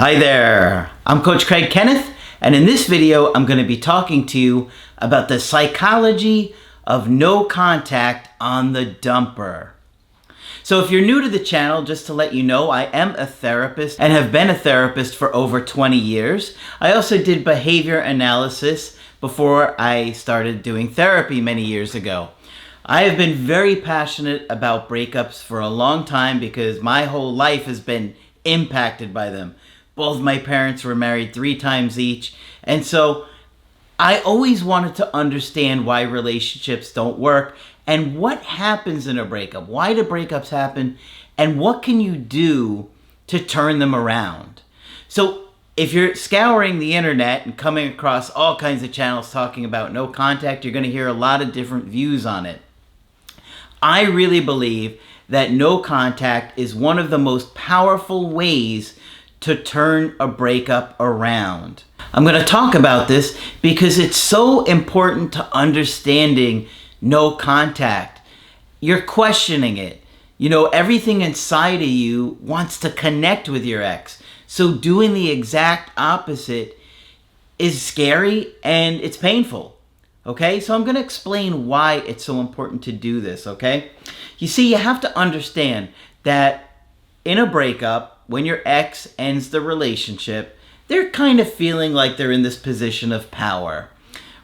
Hi there, I'm Coach Craig Kenneth, and in this video I'm going to be talking to you about the psychology of no contact on the dumper. So if you're new to the channel, just to let you know, I am a therapist and have been a therapist for over 20 years. I also did behavior analysis before I started doing therapy many years ago. I have been very passionate about breakups for a long time because my whole life has been impacted by them. Both my parents were married 3 times each, and so I always wanted to understand why relationships don't work and what happens in a breakup. Why do breakups happen, and what can you do to turn them around? So if you're scouring the internet and coming across all kinds of channels talking about no contact, you're going to hear a lot of different views on it. I really believe that no contact is one of the most powerful ways to turn a breakup around. I'm going to talk about this because it's so important to understanding no contact. You're questioning it. You know, everything inside of you wants to connect with your ex. So doing the exact opposite is scary and it's painful. Okay, so I'm going to explain why it's so important to do this, okay? You see, you have to understand that in a breakup, when your ex ends the relationship, they're kind of feeling like they're in this position of power,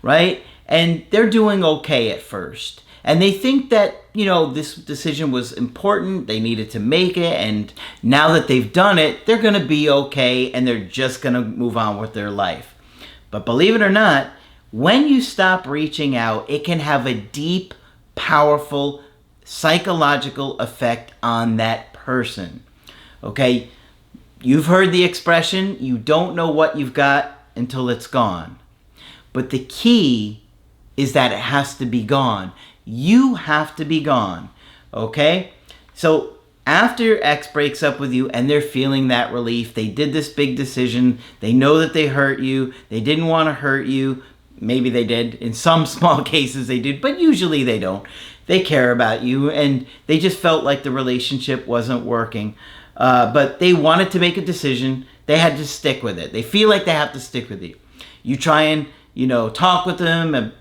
right? And they're doing okay at first. And they think that, you know, this decision was important, they needed to make it, and now that they've done it, they're going to be okay and they're just going to move on with their life. But believe it or not, when you stop reaching out, it can have a deep, powerful psychological effect on that person. Okay? You've heard the expression, you don't know what you've got until it's gone. But the key is that it has to be gone. You have to be gone. Okay? So after your ex breaks up with you and they're feeling that relief, they did this big decision, they know that they hurt you, they didn't want to hurt you. Maybe they did. In some small cases they did, but usually they don't. They care about you and they just felt like the relationship wasn't working. But they wanted to make a decision. They had to stick with it. They feel like they have to stick with you. You try and, talk with them and,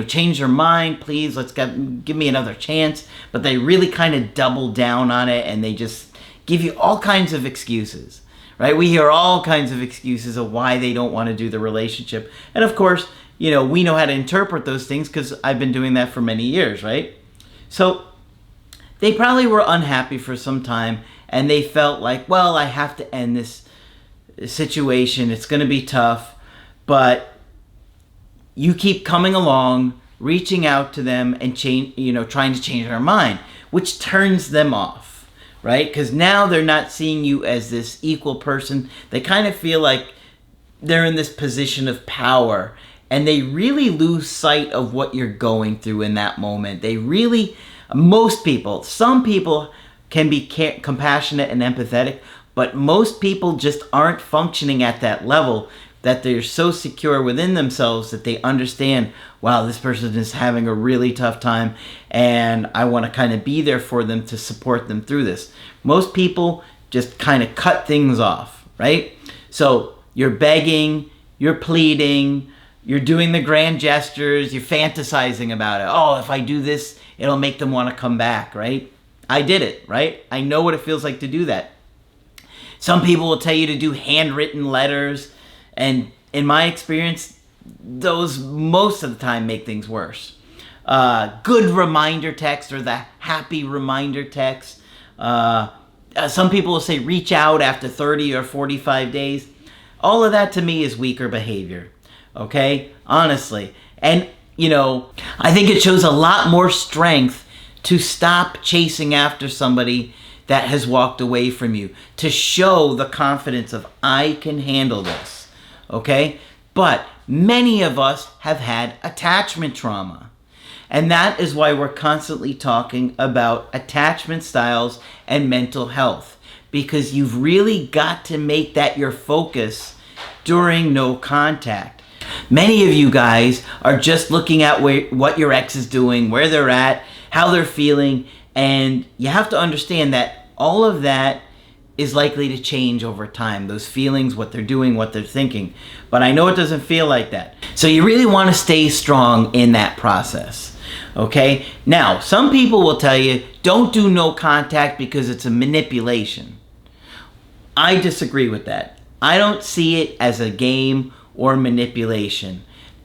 change their mind. Please, give me another chance. But they really kind of double down on it and they just give you all kinds of excuses, right? We hear all kinds of excuses of why they don't want to do the relationship. And of course, we know how to interpret those things because I've been doing that for many years, right? So they probably were unhappy for some time and they felt like, well, I have to end this situation. It's going to be tough, but you keep coming along, reaching out to them and trying to change their mind, which turns them off, right? Because now they're not seeing you as this equal person. They kind of feel like they're in this position of power. And they really lose sight of what you're going through in that moment. Some people can be compassionate and empathetic, but most people just aren't functioning at that level, that they're so secure within themselves that they understand, wow, this person is having a really tough time and I want to kind of be there for them to support them through this. Most people just kind of cut things off, right? So you're begging, you're pleading, you're doing the grand gestures, you're fantasizing about it. Oh, if I do this, it'll make them want to come back, right? I did it, right? I know what it feels like to do that. Some people will tell you to do handwritten letters, and in my experience, those most of the time make things worse. Good reminder text or the happy reminder text. Some people will say reach out after 30 or 45 days. All of that to me is weaker behavior. Okay, honestly. And, I think it shows a lot more strength to stop chasing after somebody that has walked away from you, to show the confidence of, I can handle this. Okay, but many of us have had attachment trauma. And that is why we're constantly talking about attachment styles and mental health, because you've really got to make that your focus during no contact. Many of you guys are just looking at what your ex is doing, where they're at, how they're feeling, and you have to understand that all of that is likely to change over time. Those feelings, what they're doing, what they're thinking. But I know it doesn't feel like that. So you really want to stay strong in that process. Okay? Now, some people will tell you, don't do no contact because it's a manipulation. I disagree with that. I don't see it as a game or manipulation.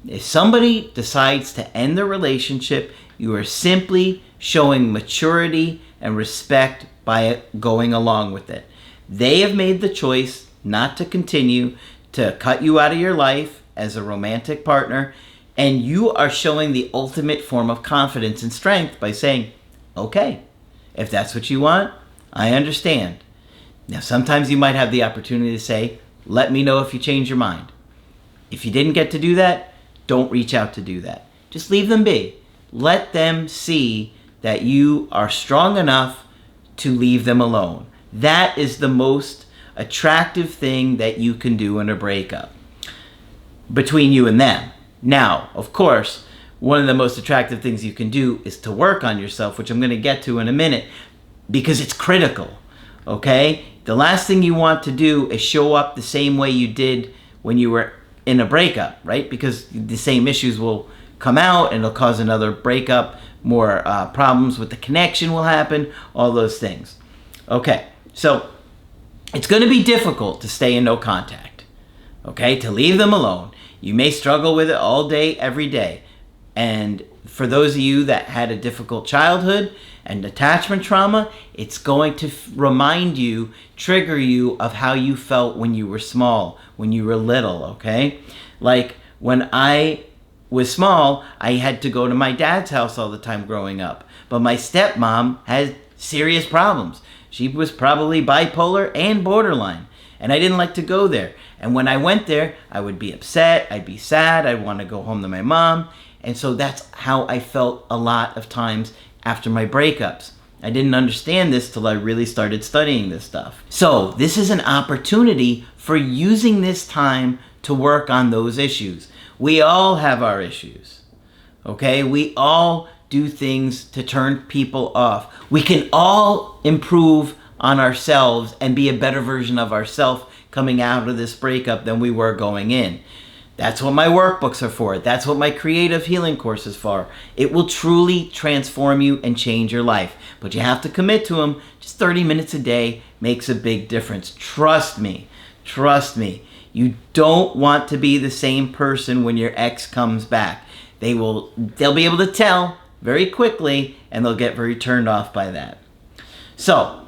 If somebody decides to end the relationship, you are simply showing maturity and respect by going along with it. They have made the choice not to continue, to cut you out of your life as a romantic partner, and you are showing the ultimate form of confidence and strength by saying, okay, if that's what you want, I understand. Now, sometimes you might have the opportunity to say, let me know if you change your mind. If you didn't get to do that, don't reach out to do that. Just leave them be. Let them see that you are strong enough to leave them alone. That is the most attractive thing that you can do in a breakup between you and them. Now, of course, one of the most attractive things you can do is to work on yourself, which I'm going to get to in a minute, because it's critical, okay? The last thing you want to do is show up the same way you did when you were in a breakup, right? Because the same issues will come out and it'll cause another breakup, more problems with the connection will happen, all those things. Okay, so it's going to be difficult to stay in no contact, okay? To leave them alone. You may struggle with it all day, every day. And for those of you that had a difficult childhood and attachment trauma, it's going to remind you, trigger you of how you felt when you were small, when you were little, okay? Like when I was small, I had to go to my dad's house all the time growing up. But my stepmom had serious problems. She was probably bipolar and borderline. And I didn't like to go there. And when I went there, I would be upset, I'd be sad, I'd want to go home to my mom. And so that's how I felt a lot of times after my breakups. I didn't understand this till I really started studying this stuff. So this is an opportunity for using this time to work on those issues. We all have our issues, okay? We all do things to turn people off. We can all improve on ourselves and be a better version of ourselves coming out of this breakup than we were going in. That's what my workbooks are for. That's what my creative healing course is for. It will truly transform you and change your life. But you have to commit to them. Just 30 minutes a day makes a big difference. Trust me. Trust me. You don't want to be the same person when your ex comes back. They'll be able to tell very quickly, and they'll get very turned off by that. So,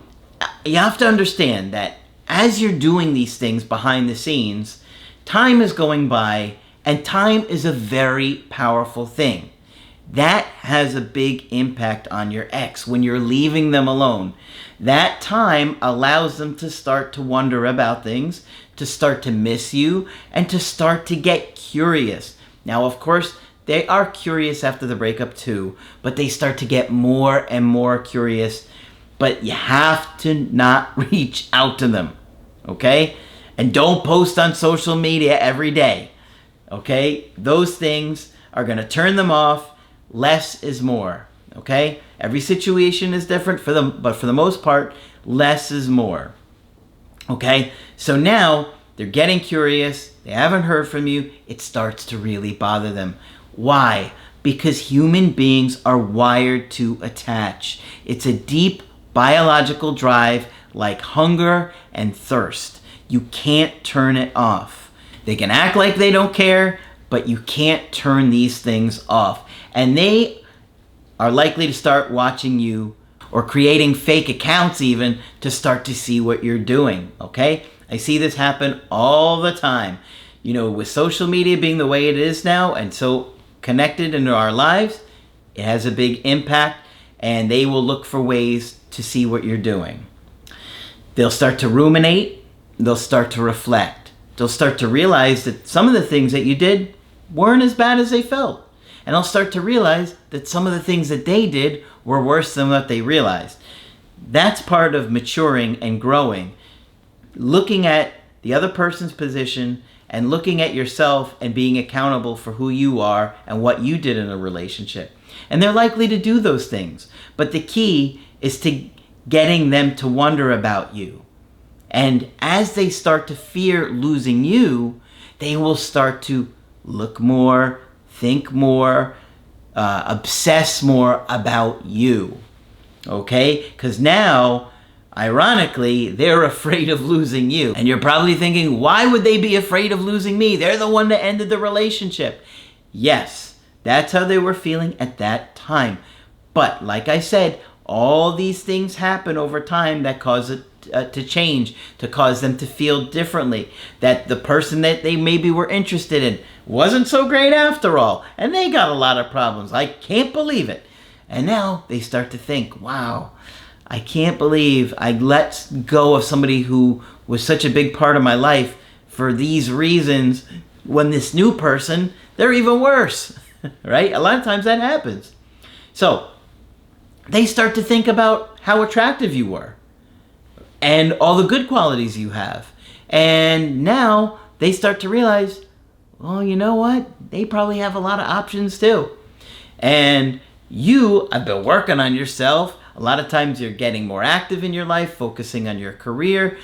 you have to understand that as you're doing these things behind the scenes, time is going by, and time is a very powerful thing. That has a big impact on your ex when you're leaving them alone. That time allows them to start to wonder about things, to start to miss you, and to start to get curious. Now, of course, they are curious after the breakup too, but they start to get more and more curious. But you have to not reach out to them, okay? And don't post on social media every day, okay? Those things are going to turn them off. Less is more, okay? Every situation is different for them, but for the most part, less is more, okay? So now they're getting curious. They haven't heard from you. It starts to really bother them. Why? Because human beings are wired to attach. It's a deep biological drive like hunger and thirst. You can't turn it off. They can act like they don't care, but you can't turn these things off. And they are likely to start watching you or creating fake accounts even to start to see what you're doing, okay? I see this happen all the time. You know, with social media being the way it is now and so connected into our lives, it has a big impact, and they will look for ways to see what you're doing. They'll start to ruminate. They'll start to reflect. They'll start to realize that some of the things that you did weren't as bad as they felt. And they'll start to realize that some of the things that they did were worse than what they realized. That's part of maturing and growing. Looking at the other person's position and looking at yourself and being accountable for who you are and what you did in a relationship. And they're likely to do those things. But the key is to getting them to wonder about you. And as they start to fear losing you, they will start to look more, think more, obsess more about you. Okay? Because now, ironically, they're afraid of losing you. And you're probably thinking, why would they be afraid of losing me? They're the one that ended the relationship. Yes, that's how they were feeling at that time. But like I said, all these things happen over time that cause it to change, to cause them to feel differently. That the person that they maybe were interested in wasn't so great after all. And they got a lot of problems. I can't believe it. And now they start to think, wow, I can't believe I let go of somebody who was such a big part of my life for these reasons, when this new person, they're even worse, right? A lot of times that happens. So they start to think about how attractive you were and all the good qualities you have. And now they start to realize, well, you know what? They probably have a lot of options too. And you have been working on yourself. A lot of times you're getting more active in your life, focusing on your career,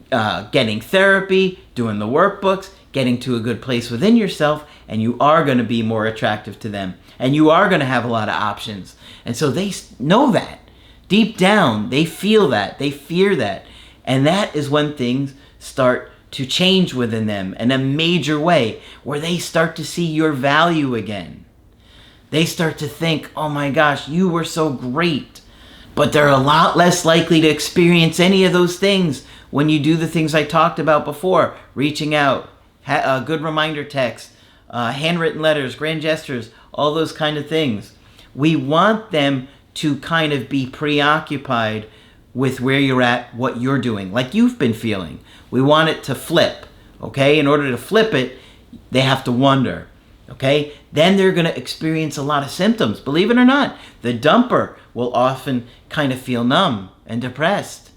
getting therapy, doing the workbooks, getting to a good place within yourself, and you are going to be more attractive to them. And you are going to have a lot of options. And so they know that. Deep down, they feel that. They fear that. And that is when things start to change within them in a major way, where they start to see your value again. They start to think, oh my gosh, you were so great. But they're a lot less likely to experience any of those things when you do the things I talked about before. Reaching out, a good reminder text, handwritten letters, grand gestures, all those kind of things. We want them to kind of be preoccupied with where you're at, what you're doing, like you've been feeling. We want it to flip, okay? In order to flip it, they have to wonder, okay? Then they're going to experience a lot of symptoms. Believe it or not, the dumper will often kind of feel numb and depressed,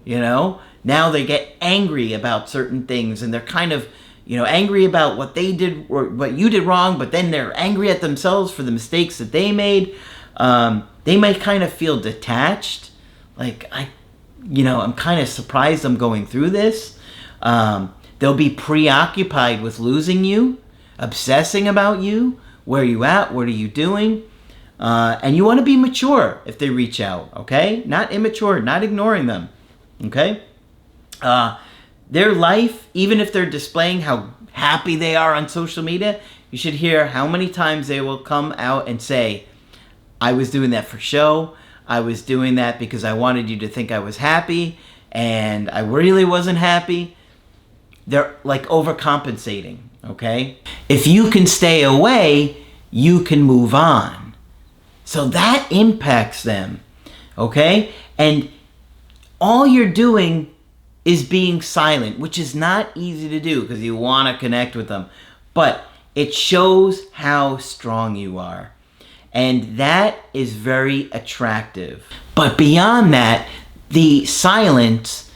you know? Now they get angry about certain things, and they're kind of, you know, angry about what they did or what you did wrong, but then they're angry at themselves for the mistakes that they made. They might kind of feel detached, like, I'm kind of surprised I'm going through this. They'll be preoccupied with losing you, obsessing about you, where you at, what are you doing? And you want to be mature if they reach out, okay? Not immature, not ignoring them, okay? Their life, even if they're displaying how happy they are on social media, you should hear how many times they will come out and say, I was doing that for show. I was doing that because I wanted you to think I was happy, and I really wasn't happy. They're like overcompensating, okay? If you can stay away, you can move on. So that impacts them, okay? And all you're doing is being silent, which is not easy to do because you want to connect with them. But it shows how strong you are. And that is very attractive. But beyond that, the silence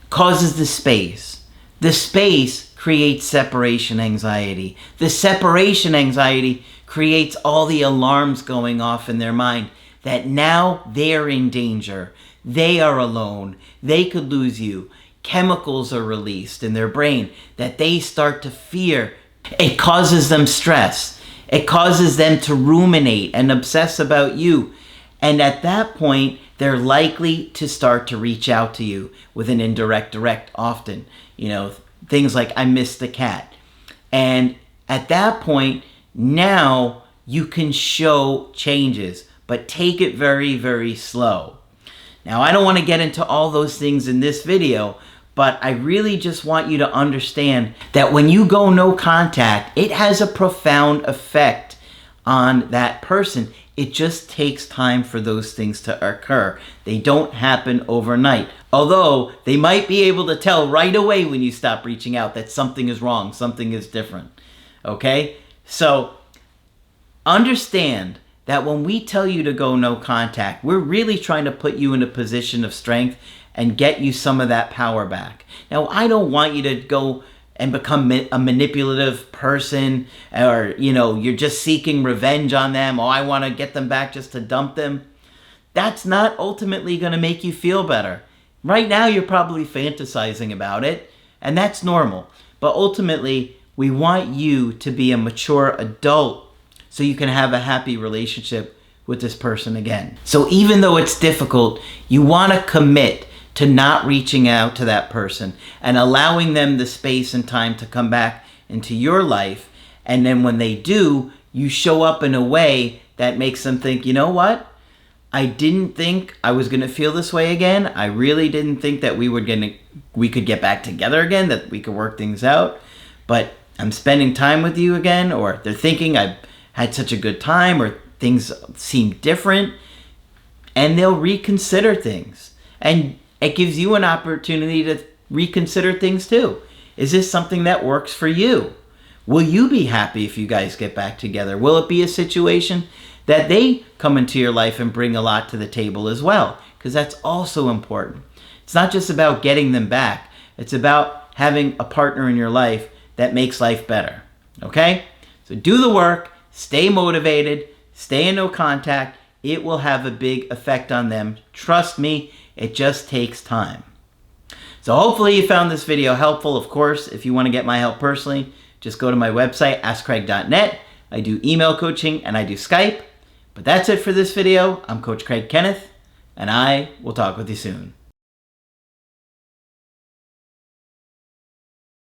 causes the space. The space creates separation anxiety. The separation anxiety creates all the alarms going off in their mind that now they're in danger. They are alone. They could lose you. Chemicals are released in their brain that they start to fear. It causes them stress. It causes them to ruminate and obsess about you. And at that point, they're likely to start to reach out to you with an indirect direct often. You know, things like, I miss the cat. And at that point, now you can show changes, but take it very, very slow. Now, I don't want to get into all those things in this video, but I really just want you to understand that when you go no contact, it has a profound effect on that person. It just takes time for those things to occur. They don't happen overnight. Although they might be able to tell right away when you stop reaching out that something is wrong, something is different. Okay? So understand that when we tell you to go no contact, we're really trying to put you in a position of strength and get you some of that power back. Now, I don't want you to go and become a manipulative person, or, you're just seeking revenge on them. Oh, I want to get them back just to dump them. That's not ultimately going to make you feel better. Right now, you're probably fantasizing about it, and that's normal. But ultimately, we want you to be a mature adult so you can have a happy relationship with this person again. So even though it's difficult, you want to commit to not reaching out to that person and allowing them the space and time to come back into your life. And then when they do, you show up in a way that makes them think, you know what? I didn't think I was going to feel this way again. I really didn't think that we could get back together again, that we could work things out. But I'm spending time with you again, or they're thinking I've had such a good time, or things seem different, and they'll reconsider things. And it gives you an opportunity to reconsider things too. Is this something that works for you? Will you be happy if you guys get back together? Will it be a situation that they come into your life and bring a lot to the table as well? Because that's also important. It's not just about getting them back. It's about having a partner in your life that makes life better. Okay? So do the work, stay motivated, stay in no contact. It will have a big effect on them. Trust me, it just takes time. So hopefully you found this video helpful. Of course, if you want to get my help personally, just go to my website, askcraig.net. I do email coaching and I do Skype. But that's it for this video. I'm Coach Craig Kenneth, and I will talk with you soon.